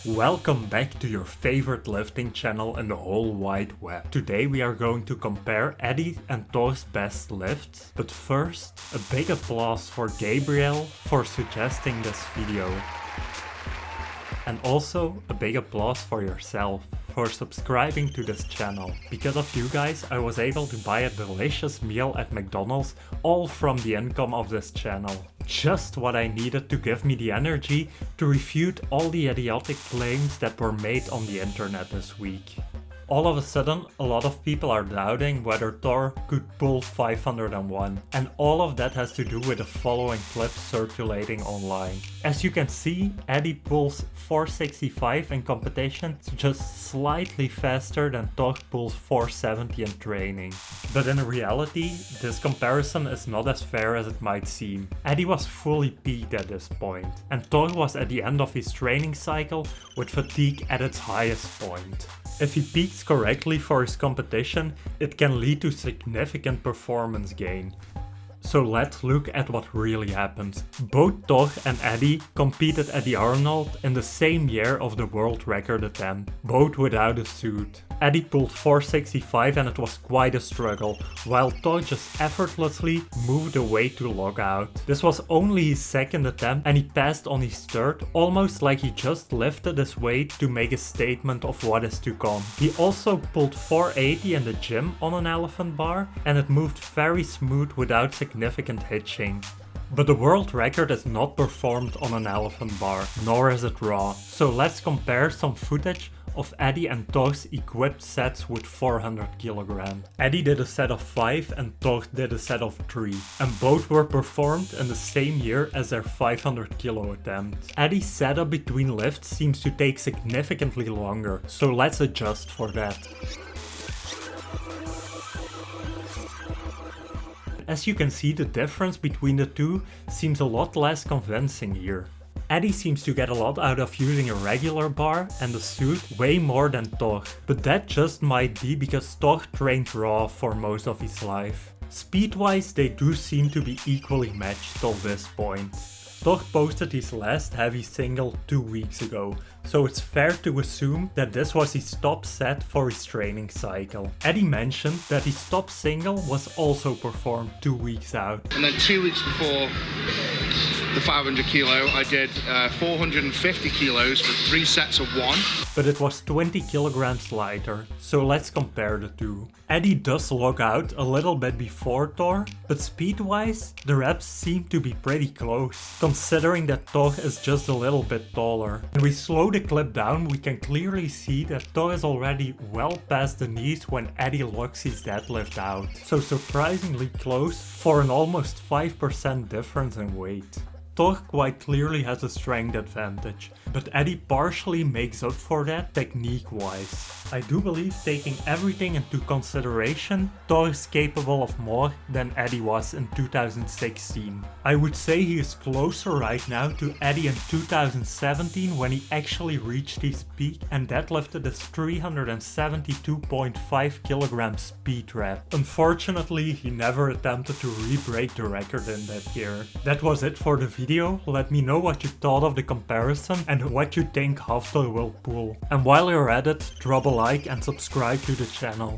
Welcome back to your favorite lifting channel in the whole wide web. Today we are going to compare Eddie and Thor's best lifts, but first a big applause for Gabriel for suggesting this video. And also a big applause for yourself for subscribing to this channel. Because of you guys I was able to buy a delicious meal at McDonald's, all from the income of this channel. Just what I needed to give me the energy to refute all the idiotic claims that were made on the internet this week. All of a sudden, a lot of people are doubting whether Thor could pull 501, and all of that has to do with the following clips circulating online. As you can see, Eddie pulls 465 in competition, just slightly faster than Thor pulls 470 in training. But in reality, this comparison is not as fair as it might seem. Eddie was fully peaked at this point, and Thor was at the end of his training cycle with fatigue at its highest point. If he peaks correctly for his competition, it can lead to significant performance gain. So let's look at what really happened. Both Thor and Eddie competed at the Arnold in the same year of the world record attempt, both without a suit. Eddie pulled 465 and it was quite a struggle, while Thor just effortlessly moved away to log out. This was only his second attempt and he passed on his third, almost like he just lifted his weight to make a statement of what is to come. He also pulled 480 in the gym on an elephant bar and it moved very smooth without significant hitching. But the world record is not performed on an elephant bar, nor is it raw. So let's compare some footage of Eddie and Thor's equipped sets with 400 kilograms. Eddie did a set of 5 and Thor did a set of 3, and both were performed in the same year as their 500 kilo attempt. Eddie's setup between lifts seems to take significantly longer, so let's adjust for that. As you can see, the difference between the two seems a lot less convincing here. Eddie seems to get a lot out of using a regular bar and the suit way more than Thor, but that just might be because Thor trained raw for most of his life. Speed-wise, they do seem to be equally matched till this point. Thor posted his last heavy single 2 weeks ago, so it's fair to assume that this was his top set for his training cycle. Eddie mentioned that his top single was also performed 2 weeks out. And then 2 weeks before the 500 kilo, I did 450 kilos for 3 sets of 1. But it was 20 kilograms lighter, so let's compare the two. Eddie does log out a little bit before Thor, but speed-wise, the reps seem to be pretty close, considering that Thor is just a little bit taller. When we slow the clip down, we can clearly see that Thor is already well past the knees when Eddie locks his deadlift out, so surprisingly close for an almost 5% difference in weight. Thor quite clearly has a strength advantage, but Eddie partially makes up for that technique-wise. I do believe, taking everything into consideration, Thor is capable of more than Eddie was in 2016. I would say he is closer right now to Eddie in 2017 when he actually reached his peak and deadlifted his 372.5 kilogram speed rep. Unfortunately, he never attempted to re-break the record in that year. That was it for the video. Let me know what you thought of the comparison and what you think Hafthor will pull. And while you're at it, drop a like and subscribe to the channel.